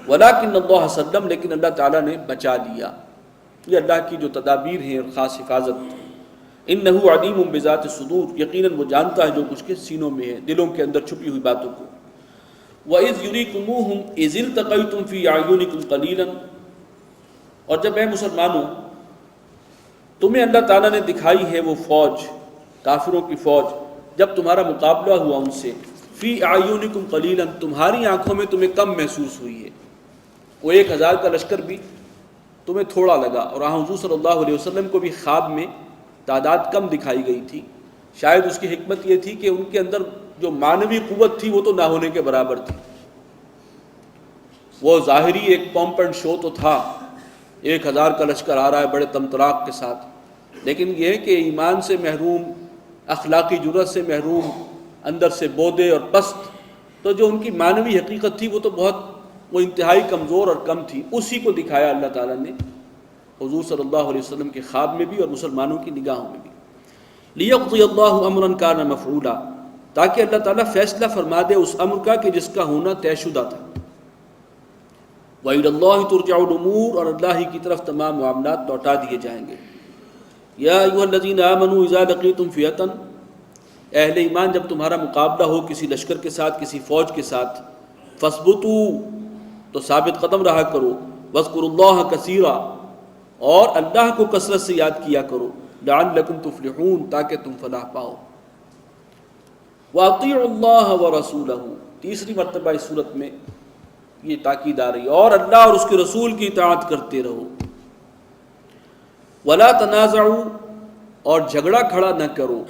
ولیکن اللہ سلم، لیکن اللہ تعالیٰ نے بچا لیا. یہ اللہ کی جو تدابیر ہیں اور خاص حفاظت. انہ علیم بذات الصدور، یقیناً وہ جانتا ہے جو کچھ کے سینوں میں ہے، دلوں کے اندر چھپی ہوئی باتوں کو. وَإِذْ يُرِيكُمُوهُمْ إِذِ الْتَقَيْتُمْ فِي أَعْيُنِكُمْ قَلِيلًا، اور جب اے مسلمانوں تمہیں اللہ تعالیٰ نے دکھائی ہے وہ فوج، کافروں کی فوج، جب تمہارا مقابلہ ہوا ان سے، فی اعینکم قلیلا، تمہاری آنکھوں میں تمہیں کم محسوس ہوئی ہے. وہ 1000 کا لشکر بھی تمہیں تھوڑا لگا، اور حضور صلی اللہ علیہ وسلم کو بھی خواب میں تعداد کم دکھائی گئی تھی. شاید اس کی حکمت یہ تھی کہ ان کے اندر جو معنوی قوت تھی وہ تو نہ ہونے کے برابر تھی. وہ ظاہری ایک پمپ اینڈ شو تو تھا، 1000 کا لشکر آ رہا ہے بڑے تمطراق کے ساتھ، لیکن یہ ہے کہ ایمان سے محروم، اخلاقی جرأت سے محروم، اندر سے بودے اور پست، تو جو ان کی معنوی حقیقت تھی وہ تو وہ انتہائی کمزور اور کم تھی. اسی کو دکھایا اللہ تعالیٰ نے حضور صلی اللہ علیہ وسلم کے خواب میں بھی اور مسلمانوں کی نگاہوں میں بھی. لیقضی اللہ امرا کان مفعولا، تاکہ اللہ تعالیٰ فیصلہ فرما دے اس امر کا کہ جس کا ہونا طے شدہ تھا. وَإِلَى اللَّهِ تُرْجَعُ الْأُمُورُ، اور اللہ ہی کی طرف تمام معاملات لوٹا دیے جائیں گے. یا ایھا الذین آمنوا اذا لقیتم فئۃ، اہل ایمان جب تمہارا مقابلہ ہو کسی لشکر کے ساتھ، کسی فوج کے ساتھ، فاثبتوا، تو ثابت قدم رہا کرو، واذکروا اللہ کثیرا، اور اللہ کو کثرت سے یاد کیا کرو، لعلکم تفلحون، تاکہ تم فلاح پاؤ. واطیعوا اللہ ورسولہ، تیسری مرتبہ اس صورت میں یہ تاکید آ رہی، اور اللہ اور اس کے رسول کی اطاعت کرتے رہو. ولا تنازعوا، اور جھگڑا کھڑا نہ کرو،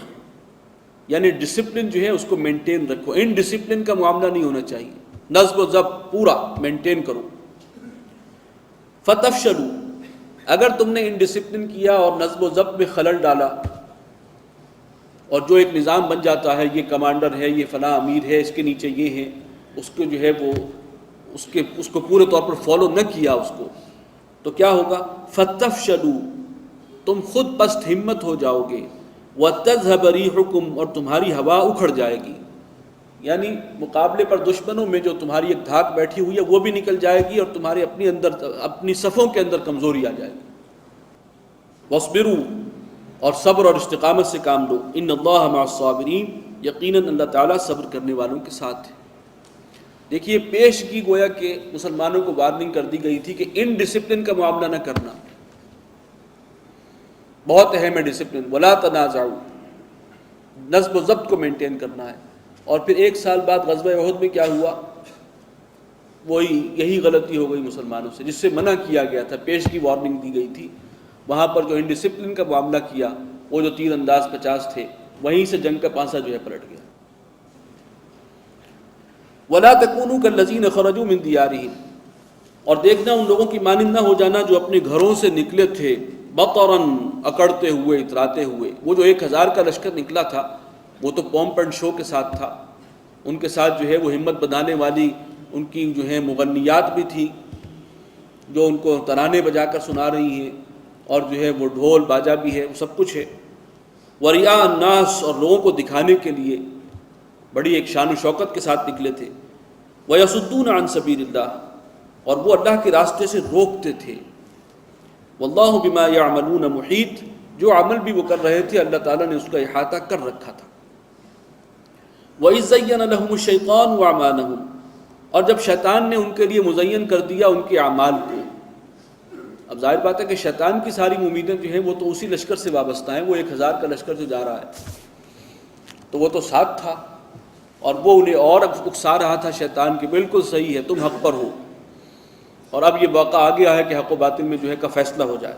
یعنی ڈسپلن جو ہے اس کو مینٹین رکھو. ان ڈسپلن کا معاملہ نہیں ہونا چاہیے، نظم و ضبط پورا مینٹین کرو. فتفشلوا، اگر تم نے ان ڈسپلن کیا اور نظم و ضبط میں خلل ڈالا، اور جو ایک نظام بن جاتا ہے، یہ کمانڈر ہے، یہ فلاں امیر ہے، اس کے نیچے یہ ہے، اس کو جو ہے وہ اس کو پورے طور پر فالو نہ کیا اس کو، تو کیا ہوگا؟ فتفشلوا، تم خود پست ہمت ہو جاؤ گے. وَتَذْهَبَ رِيحُكُمْ، اور تمہاری ہوا اکھڑ جائے گی. یعنی مقابلے پر دشمنوں میں جو تمہاری ایک دھاک بیٹھی ہوئی ہے وہ بھی نکل جائے گی، اور تمہارے اپنی صفوں کے اندر کمزوری آ جائے گی. وَاصْبِرُوا، اور صبر اور استقامت سے کام لو. ان اللہ مع الصابرین، یقیناً اللہ تعالیٰ صبر کرنے والوں کے ساتھ ہے. دیکھیے پیشگی گویا کہ مسلمانوں کو وارننگ کر دی گئی تھی کہ ان ڈسپلن کا معاملہ نہ کرنا، بہت اہم ہے ڈسپلن. ولا تنازعوا، نظم و ضبط کو مینٹین کرنا ہے. اور پھر 1 سال بعد غزوہ احد میں کیا ہوا؟ یہی غلطی ہو گئی مسلمانوں سے، جس سے منع کیا گیا تھا، پیشگی وارننگ دی گئی تھی. وہاں پر جو ان ڈسپلن کا معاملہ کیا، وہ جو تیر انداز 50 تھے، وہیں سے جنگ کا پانسا جو ہے پلٹ گیا. وَلَا تَكُونُوا كَالَّذِينَ خَرَجُوا مِن دِيَارِهِمْ، اور دیکھنا ان لوگوں کی مانند نہ ہو جانا جو اپنے گھروں سے نکلے تھے، بطراً، اکڑتے ہوئے، اتراتے ہوئے. وہ جو 1000 کا لشکر نکلا تھا وہ تو پومپ اینڈ شو کے ساتھ تھا، ان کے ساتھ جو ہے وہ ہمت بندھانے والی ان کی جو ہے مغنیات بھی تھی، جو ان کو ترانے بجا کر سنا رہی ہیں، اور جو ہے وہ ڈھول باجا بھی ہے، وہ سب کچھ ہے. وَرِئَاءَ النَّاسِ، اور لوگوں کو دکھانے کے لیے بڑی ایک شان و شوکت کے ساتھ نکلے تھے. وَيَصُدُّونَ عَن سَبِيلِ اللَّهِ، اور وہ اللہ کے راستے سے روکتے تھے. واللہ بما یعملون محیط، جو عمل بھی وہ کر رہے تھے اللہ تعالیٰ نے اس کا احاطہ کر رکھا تھا. وَإِذْ زَيَّنَ لَهُمُ الشَّيْطَانُ أَعْمَالَهُمْ، اور جب شیطان نے ان کے لیے مزین کر دیا ان کے اعمال کو. اب ظاہر بات ہے کہ شیطان کی ساری امیدیں جو ہیں وہ تو اسی لشکر سے وابستہ ہیں. وہ 1000 کا لشکر جو جا رہا ہے تو وہ تو ساتھ تھا، اور وہ انہیں اور اکسا رہا تھا شیطان کی بالکل صحیح ہے، تم حق پر ہو. اور اب یہ موقع آ گیا ہے کہ حق و باطل میں جو ہے کا فیصلہ ہو جائے.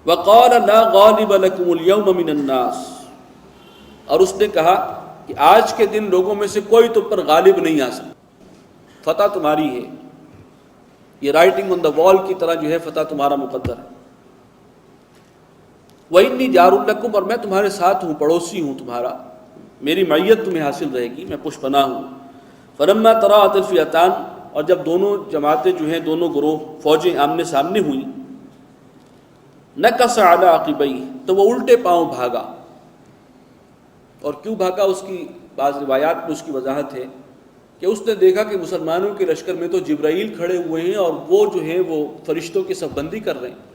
وَقَالَ لَا غَالِبَ لَكُمُ الْيَوْمَ مِنَ النَّاسِ، اور اس نے کہا کہ آج کے دن لوگوں میں سے کوئی تم پر غالب نہیں آ سکتا، فتح تمہاری ہے. یہ رائٹنگ آن دا وال کی طرح جو ہے فتح تمہارا مقدر ہے. وَإِنِّي جَارٌ لَكُمْ، اور میں تمہارے ساتھ ہوں، پڑوسی ہوں تمہارا، میری معیت تمہیں حاصل رہے گی، میں پشت پناہ ہوں. فَلَمَّا تَرَاءَتِ الْفِئَتَانِ، اور جب دونوں جماعتیں جو ہیں، دونوں گروہ فوجیں آمنے سامنے ہوئیں، نَكَصَ عَلَىٰ عَقِبَيْهِ، تو وہ الٹے پاؤں بھاگا. اور کیوں بھاگا اس کی بعض روایات میں اس کی وضاحت ہے کہ اس نے دیکھا کہ مسلمانوں کے لشکر میں تو جبرائیل کھڑے ہوئے ہیں اور وہ جو ہیں وہ فرشتوں کی صف بندی کر رہے ہیں۔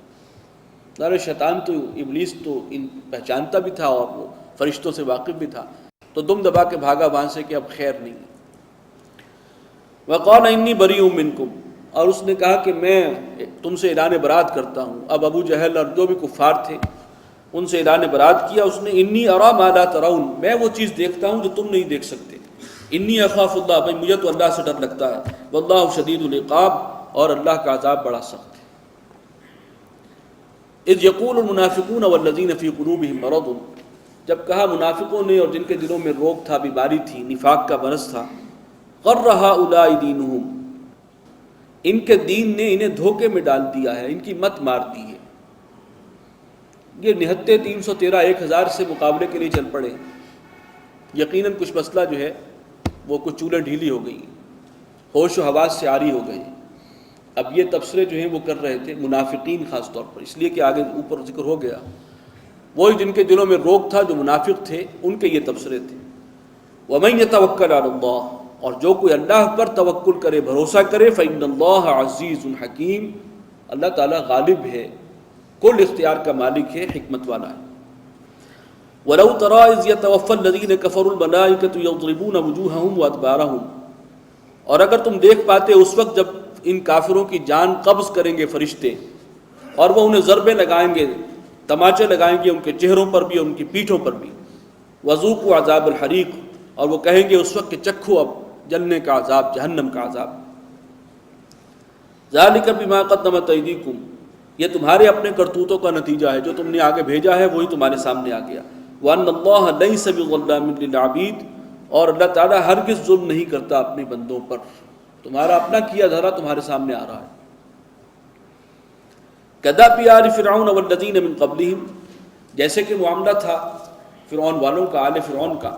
ظاہر شیطان تو ابلیس تو پہچانتا بھی تھا اور وہ فرشتوں سے واقف بھی تھا، تو دم دبا کے بھاگا وہاں سے کہ اب خیر نہیں۔ وقال انی بریء منکم، اور اس نے کہا کہ میں تم سے اعلان برات کرتا ہوں۔ اب ابو جہل اور جو بھی کفار تھے ان سے اعلان برات کیا اس نے، انی ارا ما لا ترون، میں وہ چیز دیکھتا ہوں جو تم نہیں دیکھ سکتے۔ انی اخاف اللہ، بھائی مجھے تو اللہ سے ڈر لگتا ہے۔ واللہ شدید العقاب، اور اللہ کا عذاب بڑا سخت ہے۔ اذ یقول المنافقون والذین فی قلوبہم مرض، جب کہا منافقوں نے اور جن کے دلوں میں روگ تھا، بیماری تھی، نفاق کا مرض تھا، غر ہؤلاء دینہم، ان کے دین نے انہیں دھوکے میں ڈال دیا ہے، ان کی مت مار دی ہے۔ یہ نہتے 313 1000 سے مقابلے کے لیے چل پڑے۔ یقیناً کچھ مسئلہ جو ہے وہ کچھ چولیں ڈھیلی ہو گئی، ہوش و حواس سے عاری ہو گئے۔ اب یہ تبصرے جو ہیں وہ کر رہے تھے منافقین خاص طور پر، اس لیے کہ آگے اوپر ذکر ہو گیا، وہی جن کے دلوں میں روگ تھا، جو منافق تھے، ان کے یہ تبصرے تھے۔ وَمَن يَتَوَكَّلْ عَلَى اللَّهِ، اور جو کوئی اللہ پر توکل کرے، بھروسہ کرے، فَإِنَّ اللَّهَ عَزِيزٌ حَكِيمٌ، اللہ تعالیٰ غالب ہے، کل اختیار کا مالک ہے، حکمت والا ہے۔ وَلَوْ تَرَىٰ إِذْ يَتَوَفَّى الَّذِينَ كَفَرُوا الْمَلَائِكَةُ يَضْرِبُونَ وُجُوهَهُمْ وَأَدْبَارَهُمْ، اور اگر تم دیکھ پاتے اس وقت جب ان کافروں کی جان قبض کریں گے فرشتے، اور وہ انہیں ضربیں لگائیں گے، تماچے لگائیں گے ان کے چہروں پر بھی اور ان کی پیٹھوں پر بھی۔ وَذُوقُوا عَذَابَ الْحَرِيقِ، اور وہ کہیں گے اس وقت کہ چکھو اب جلنے کا عذاب، جہنم کا عذاب۔ ذَلِكَ بِمَا قَدَّمَتْ أَيْدِيكُمْ، یہ تمہارے اپنے کرتوتوں کا نتیجہ ہے، جو تم نے آگے بھیجا ہے وہی تمہارے سامنے آ گیا۔ وَأَنَّ اللَّهَ لَيْسَ بِظَلَّامٍ لِّلْعَبِيدِ، اور اللہ تعالیٰ ہرگز ظلم نہیں کرتا اپنے بندوں پر، تمہارا اپنا کیا دھرا تمہارے سامنے آ رہا ہے۔ كَدَأْبِ آلِ فِرْعَوْنَ وَالَّذِينَ مِن قَبْلِهِمْ، جیسے کہ معاملہ تھا فرعون والوں کا، آل فرعون کا،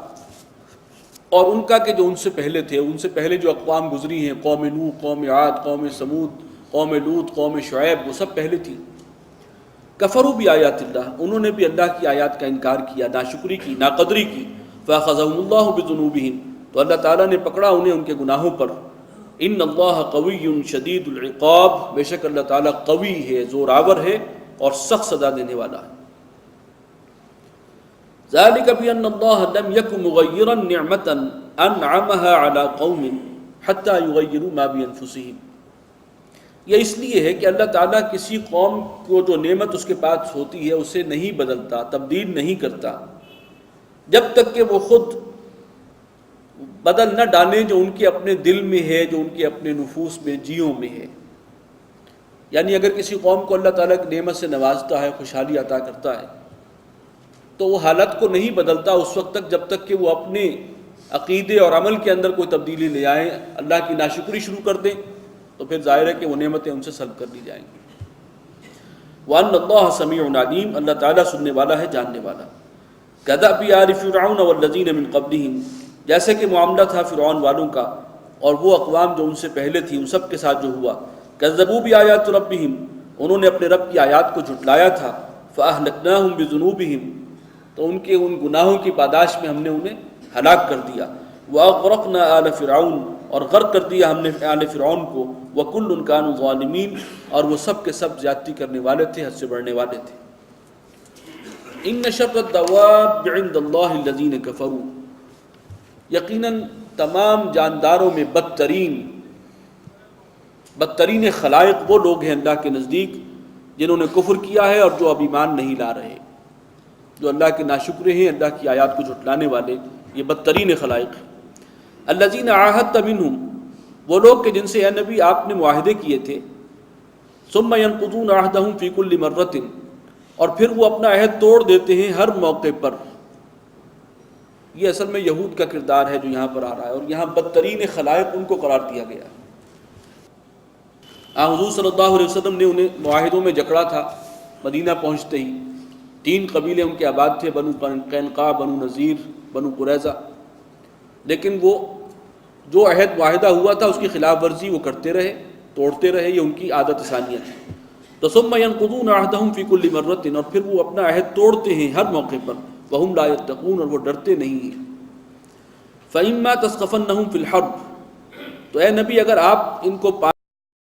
اور ان کا کہ جو ان سے پہلے تھے، ان سے پہلے جو اقوام گزری ہیں، قوم نوح، قوم عاد، قوم سمود، قوم لوط، قوم شعیب، وہ سب پہلے تھی۔ کفروا بآیات اللہ، انہوں نے بھی اللہ کی آیات کا انکار کیا، ناشکری کی، ناقدری کی۔ فأخذهم اللہ بذنوبہم، تو اللہ تعالیٰ نے پکڑا انہیں ان کے گناہوں پر۔ ان اللہ قوی شدید العقاب، بے شک اللہ تعالیٰ قوی ہے، زور آور ہے اور سخت سزا دینے والا ہے۔ ذلك بأن الله لم يكن مغيرا نعمة أنعمها على قوم حتى يغيروا ما بأنفسهم، یہ اس لیے ہے کہ اللہ تعالیٰ کسی قوم کو جو نعمت اس کے پاس ہوتی ہے اسے نہیں بدلتا، تبدیل نہیں کرتا، جب تک کہ وہ خود بدل نہ ڈالیں جو ان کے اپنے دل میں ہے، جو ان کے اپنے نفوس میں، جیوں میں ہے۔ یعنی اگر کسی قوم کو اللہ تعالیٰ کی نعمت سے نوازتا ہے، خوشحالی عطا کرتا ہے، تو وہ حالت کو نہیں بدلتا اس وقت تک جب تک کہ وہ اپنے عقیدے اور عمل کے اندر کوئی تبدیلی لے آئیں، اللہ کی ناشکری شروع کر دیں، تو پھر ظاہر ہے کہ وہ نعمتیں ان سے سلب کر لی جائیں گی۔ وَأَنَّ اللَّهَ سَمِيعٌ عَلِيمٌ، اللہ تعالیٰ سننے والا ہے، جاننے والا۔ كَدَأْبِ آلِ فِرْعَوْنَ وَالَّذِينَ مِن قَبْلِهِمْ، جیسے کہ معاملہ تھا فرعون والوں کا اور وہ اقوام جو ان سے پہلے تھی، ان سب کے ساتھ جو ہوا۔ كَذَّبُوا بِآيَاتِ رَبِّهِمْ، انہوں نے اپنے رب کی آیات کو جھٹلایا تھا۔ فَأَهْلَكْنَاهُمْ بِذُنُوبِهِمْ، تو ان کے ان گناہوں کی پاداش میں ہم نے انہیں ہلاک کر دیا۔ وَأَغْرَقْنَا آلَ فِرْعَوْنَ، اور غرق کر دیا ہم نے آل فرعون کو۔ وَكُلٌّ كَانُوا ظَالِمِينَ، اور وہ سب کے سب زیادتی کرنے والے تھے، حد سے بڑھنے والے تھے۔ إِنَّ شَرَّ الدَّوَابِّ عِندَ اللَّهِ الَّذِينَ كَفَرُوا، یقیناً تمام جانداروں میں بدترین خلائق وہ لوگ ہیں اللہ کے نزدیک جنہوں نے کفر کیا ہے اور جو اب ایمان نہیں لا رہے، جو اللہ کے ناشکرے ہیں، اللہ کی آیات کو جھٹلانے والے، یہ بدترین خلائق ہیں۔ الذین عاہدت منہم، وہ لوگ کہ جن سے اے نبی آپ نے معاہدے کیے تھے۔ ثم ینقضون عہدہم فی کل مرۃ، اور پھر وہ اپنا عہد توڑ دیتے ہیں ہر موقع پر۔ یہ اصل میں یہود کا کردار ہے جو یہاں پر آ رہا ہے، اور یہاں بدترین خلائق ان کو قرار دیا گیا ہے۔ حضور صلی اللہ علیہ وسلم نے انہیں معاہدوں میں جکڑا تھا۔ مدینہ پہنچتے ہی 3 قبیلے ان کے آباد تھے، بنو قینقاع، بنو نذیر، بنو قریظہ، لیکن وہ جو عہد معاہدہ ہوا تھا اس کی خلاف ورزی وہ کرتے رہے، توڑتے رہے، یہ ان کی عادت ثانیہ تھی۔ تو ثم ینقضون عہدہم فی کل مرۃ، اور پھر وہ اپنا عہد توڑتے ہیں ہر موقع پر۔ وہم لا یتقون، اور وہ ڈرتے نہیں ہیں۔ فإما تثقفنہم فی الحرب، تو اے نبی اگر آپ ان کو